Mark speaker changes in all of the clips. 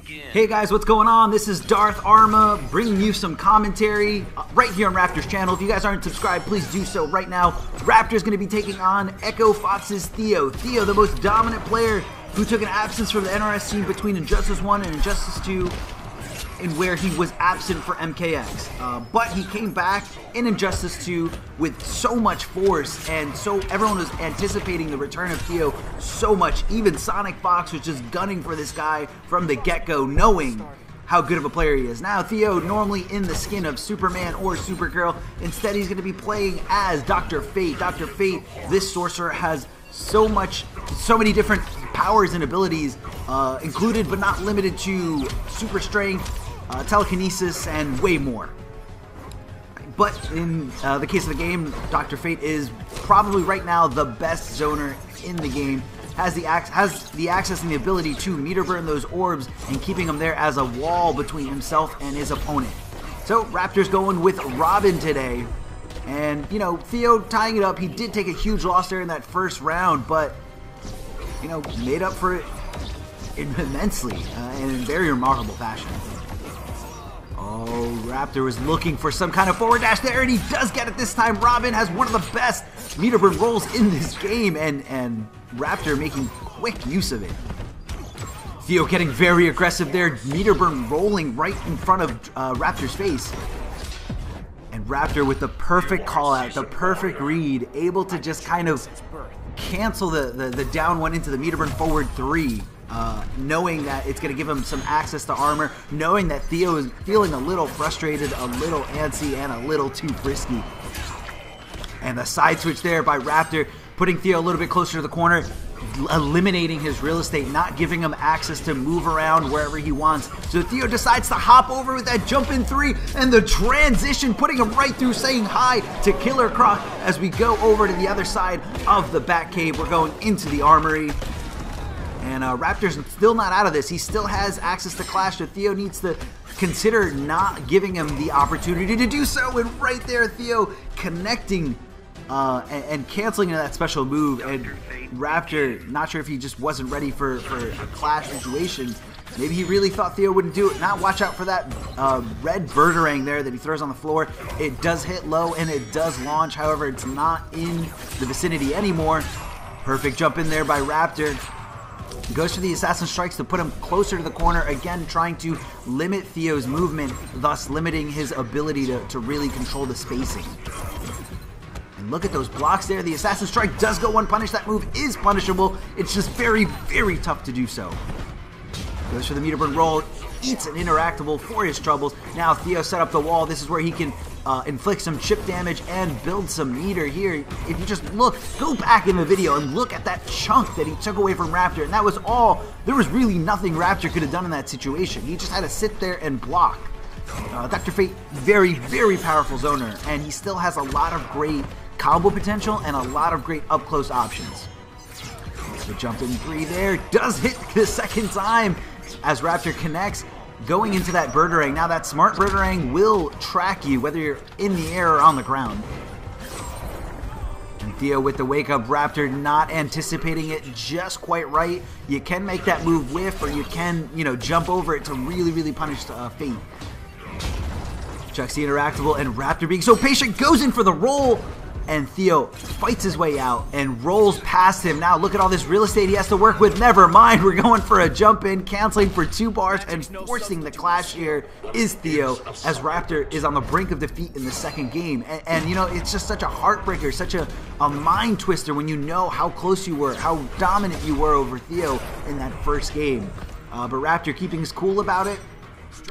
Speaker 1: Hey guys, what's going on? This is Darth Arma bringing you some commentary right here on Raptor's channel. If you guys aren't subscribed, please do so right now. Raptor's going to be taking on Echo Fox's Theo. Theo, the most dominant player who took an absence from the NRS team between Injustice 1 and Injustice 2, in where he was absent for MKX. But he came back in Injustice 2 with so much force, and so everyone was anticipating the return of Theo so much. Even Sonic Fox was just gunning for this guy from the get-go, knowing how good of a player he is. Now, Theo, normally in the skin of Superman or Supergirl, instead he's going to be playing as Dr. Fate. Dr. Fate, this sorcerer, has so many different powers and abilities, included but not limited to super strength, telekinesis, and way more. But in the case of the game, Dr. Fate is probably right now the best zoner in the game. Has the access and the ability to meter burn those orbs and keeping them there as a wall between himself and his opponent. So Raptor's going with Robin today. And, you know, Theo tying it up. He did take a huge loss there in that first round, but, you know, made up for it immensely and in very remarkable fashion. Oh, Raptor was looking for some kind of forward dash there, and he does get it this time. Robin has one of the best meter burn rolls in this game, and Raptor making quick use of it. Theo getting very aggressive there, meter burn rolling right in front of Raptor's face. And Raptor with the perfect call out, the perfect read, able to just kind of cancel the down one into the meter burn forward 3. Knowing that it's going to give him some access to armor, knowing that Theo is feeling a little frustrated, a little antsy, and a little too frisky. And the side switch there by Raptor, putting Theo a little bit closer to the corner, eliminating his real estate, not giving him access to move around wherever he wants. So Theo decides to hop over with that jump in 3, and the transition, putting him right through, saying hi to Killer Croc as we go over to the other side of the Batcave. We're going into the armory. And Raptor's still not out of this. He still has access to Clash, so Theo needs to consider not giving him the opportunity to do so. And right there, Theo connecting and canceling that special move. And Raptor, not sure if he just wasn't ready for a Clash situation. Maybe he really thought Theo wouldn't do it. Now watch out for that red Birderang there that he throws on the floor. It does hit low and it does launch. However, it's not in the vicinity anymore. Perfect jump in there by Raptor. Goes for the Assassin Strikes to put him closer to the corner, again trying to limit Theo's movement, thus limiting his ability to really control the spacing. And look at those blocks there. The Assassin Strike does go unpunished. That move is punishable. It's just very, very tough to do so. Goes for the meter burn roll, eats an interactable for his troubles. Now Theo set up the wall. This is where he can inflict some chip damage and build some meter here. If you just look, go back in the video and look at that chunk that he took away from Raptor, and that was all. There was really nothing Raptor could have done in that situation. He just had to sit there and block. Dr. Fate, very, very powerful zoner, and he still has a lot of great combo potential and a lot of great up-close options. The jump in 3 there does hit the second time as Raptor connects. Going into that Birderang. Now that smart Birderang will track you whether you're in the air or on the ground. And Theo with the wake up, Raptor not anticipating it just quite right. You can make that move whiff, or you can, you know, jump over it to really, really punish Fate. Chucks the interactable, and Raptor being so patient goes in for the roll. And Theo fights his way out and rolls past him. Now look at all this real estate he has to work with. Never mind, we're going for a jump in, canceling for 2 bars and forcing the clash here is Theo, as Raptor is on the brink of defeat in the second game. And you know, it's just such a heartbreaker, such a mind twister when you know how close you were, how dominant you were over Theo in that first game. But Raptor keeping his cool about it.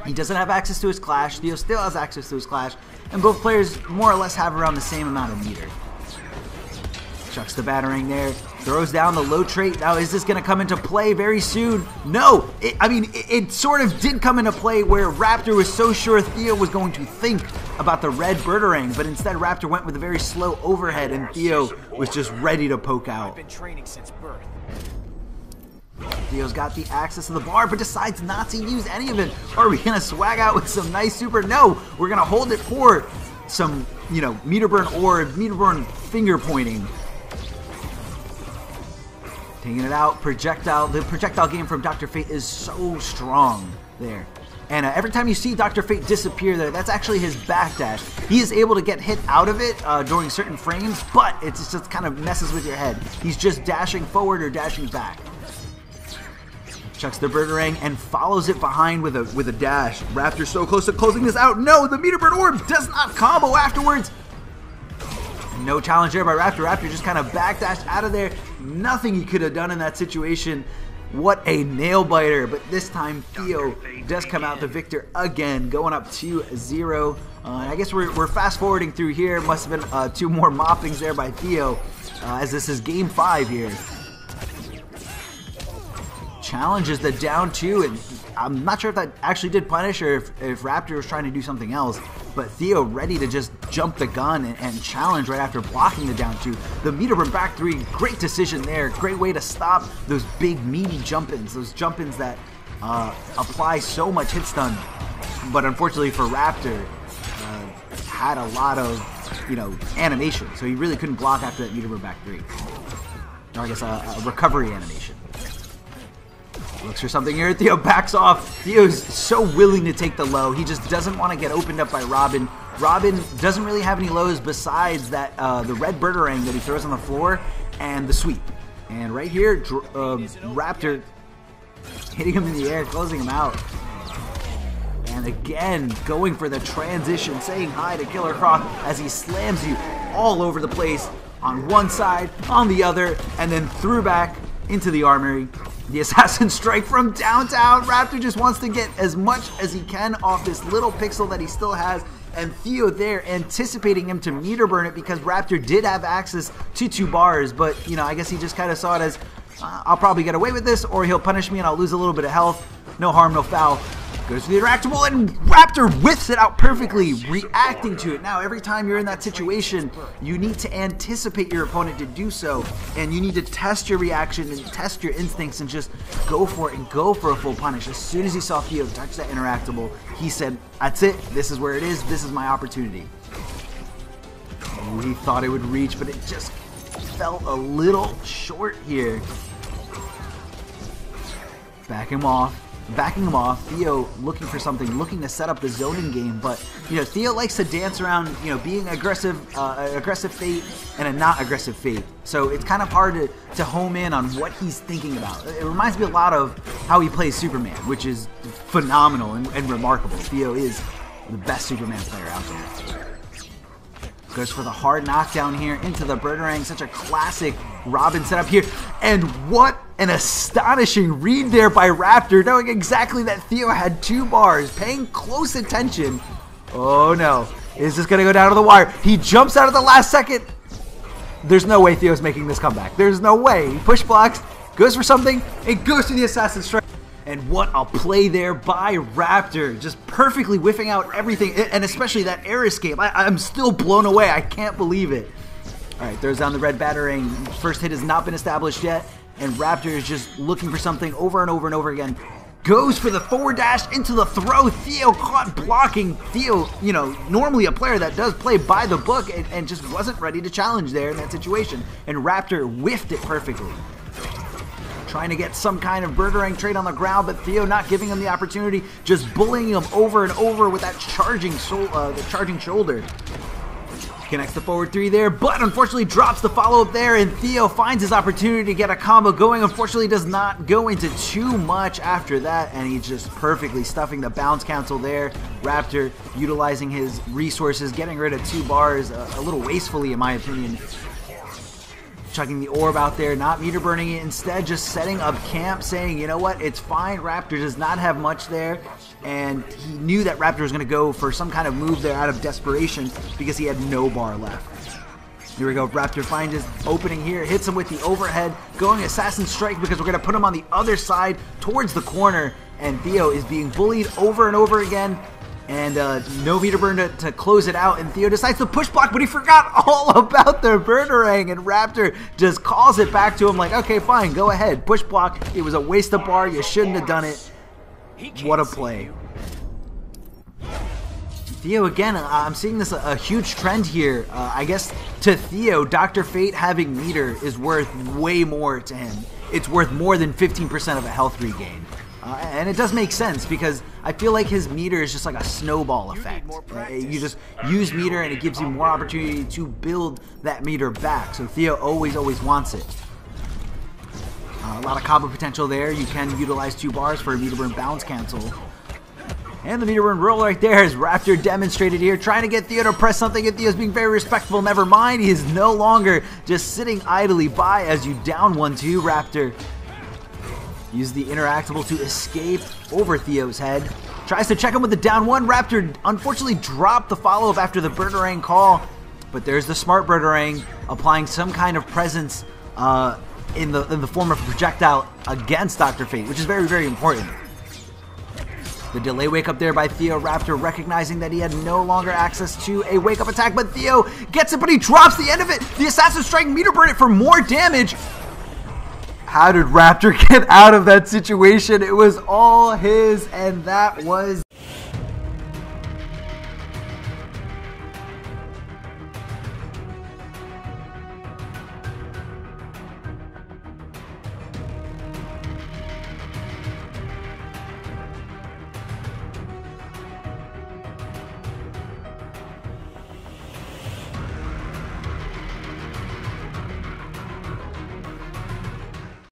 Speaker 1: He doesn't have access to his Clash. Theo still has access to his Clash. And both players more or less have around the same amount of meter. Chucks the Batarang there. Throws down the low trait. Now, is this going to come into play very soon? No! It sort of did come into play where Raptor was so sure Theo was going to think about the red Birderang, but instead Raptor went with a very slow overhead, and Theo was just ready to poke out. Theo's got the access to the bar, but decides not to use any of it. Are we going to swag out with some nice super? No, we're going to hold it for some, you know, meter burn orb, meter burn finger pointing. Taking it out, projectile. The projectile game from Dr. Fate is so strong there. And every time you see Dr. Fate disappear there, that's actually his backdash. He is able to get hit out of it during certain frames, but it just kind of messes with your head. He's just dashing forward or dashing back. Chucks the Birdarang and follows it behind with a dash. Raptor so close to closing this out. No, the Meteor Burn Orb does not combo afterwards. No challenge there by Raptor. Raptor just kind of backdashed out of there. Nothing he could have done in that situation. What a nail biter. But this time Theo does come out the victor again, going up 2-0. I guess we're fast forwarding through here. Must have been 2 more moppings there by Theo, as this is game 5 here. Challenges the down 2, and I'm not sure if that actually did punish or if Raptor was trying to do something else, but Theo ready to just jump the gun and challenge right after blocking the down 2. The Meteor Burn back 3, great decision there. Great way to stop those big meaty jump-ins, those jump-ins that apply so much hit stun. But unfortunately for Raptor, had a lot of, animation, so he really couldn't block after that Meteor Burn back 3. Or I guess a recovery animation. Looks for something here. Theo backs off. Theo's so willing to take the low. He just doesn't want to get opened up by Robin. Robin doesn't really have any lows besides that the red Birdarang that he throws on the floor and the sweep. And right here, Raptor hitting him in the air, closing him out. And again, going for the transition, saying hi to Killer Croc as he slams you all over the place on one side, on the other, and then threw back into the armory. The Assassin Strike from downtown. Raptor just wants to get as much as he can off this little pixel that he still has. And Theo there anticipating him to Meteor Burn it because Raptor did have access to 2 bars. But, I guess he just kind of saw it as, I'll probably get away with this or he'll punish me and I'll lose a little bit of health. No harm, no foul. Goes for the interactable and Raptor whiffs it out perfectly, reacting to it. Now, every time you're in that situation, you need to anticipate your opponent to do so, and you need to test your reaction and test your instincts and just go for it and go for a full punish. As soon as he saw Theo touch that interactable, he said, that's it, this is where it is, this is my opportunity. Ooh, he thought it would reach, but it just fell a little short here. Backing him off, Theo looking for something, looking to set up the zoning game, but Theo likes to dance around, being aggressive Fate and a not aggressive Fate. So it's kind of hard to home in on what he's thinking about. It reminds me a lot of how he plays Superman, which is phenomenal and remarkable. Theo is the best Superman player out there. Goes for the hard knockdown here into the Birdarang. Such a classic Robin setup here. And what an astonishing read there by Raptor, knowing exactly that Theo had 2 bars, paying close attention. Oh no, is this going to go down to the wire? He jumps out at the last second. There's no way Theo's making this comeback. There's no way. He push blocks, goes for something, and goes to the Assassin Strike. And what a play there by Raptor, just perfectly whiffing out everything, and especially that air escape. I'm still blown away. I can't believe it. All right, throws down the red Batarang. First hit has not been established yet, and Raptor is just looking for something over and over and over again. Goes for the forward dash into the throw. Theo caught blocking. Theo, normally a player that does play by the book and just wasn't ready to challenge there in that situation. And Raptor whiffed it perfectly. Trying to get some kind of Birdarang trade on the ground, but Theo not giving him the opportunity, just bullying him over and over with that charging shoulder. Connects the forward 3 there, but unfortunately drops the follow-up there, and Theo finds his opportunity to get a combo going. Unfortunately does not go into too much after that, and he's just perfectly stuffing the bounce cancel there. Raptor utilizing his resources, getting rid of 2 bars a little wastefully in my opinion. Chucking the orb out there, not meter burning it, instead just setting up camp, saying, you know what, it's fine. Raptor does not have much there, and he knew that Raptor was going to go for some kind of move there out of desperation because he had no bar left. Here we go, Raptor finds his opening here, hits him with the overhead, going Assassin Strike because we're going to put him on the other side towards the corner, and Theo is being bullied over and over again. And no meter burn to close it out, and Theo decides to push block, but he forgot all about the Birdarang, and Raptor just calls it back to him like, okay, fine, go ahead, push block. It was a waste of bar, you shouldn't have done it. What a play. Theo, again, I'm seeing this a huge trend here. I guess to Theo, Dr. Fate having meter is worth way more to him. It's worth more than 15% of a health regain. And it does make sense because I feel like his meter is just like a snowball effect. You just use meter and it gives you more opportunity to build that meter back. So Theo always wants it. A lot of combo potential there. You can utilize 2 bars for a meter burn bounce cancel. And the meter burn roll right there is Raptor demonstrated here, trying to get Theo to press something, and Theo's being very respectful. Never mind, he is no longer just sitting idly by as you down 1-2. Raptor use the interactable to escape over Theo's head. Tries to check him with the down 1. Raptor unfortunately dropped the follow-up after the Birdarang call, but there's the smart Birdarang applying some kind of presence in the form of a projectile against Dr. Fate, which is very important. The delay wake up there by Theo. Raptor recognizing that he had no longer access to a wake up attack, but Theo gets it, but he drops the end of it. The Assassin Strike meter burn it for more damage. How did Raptor get out of that situation? It was all his, and that was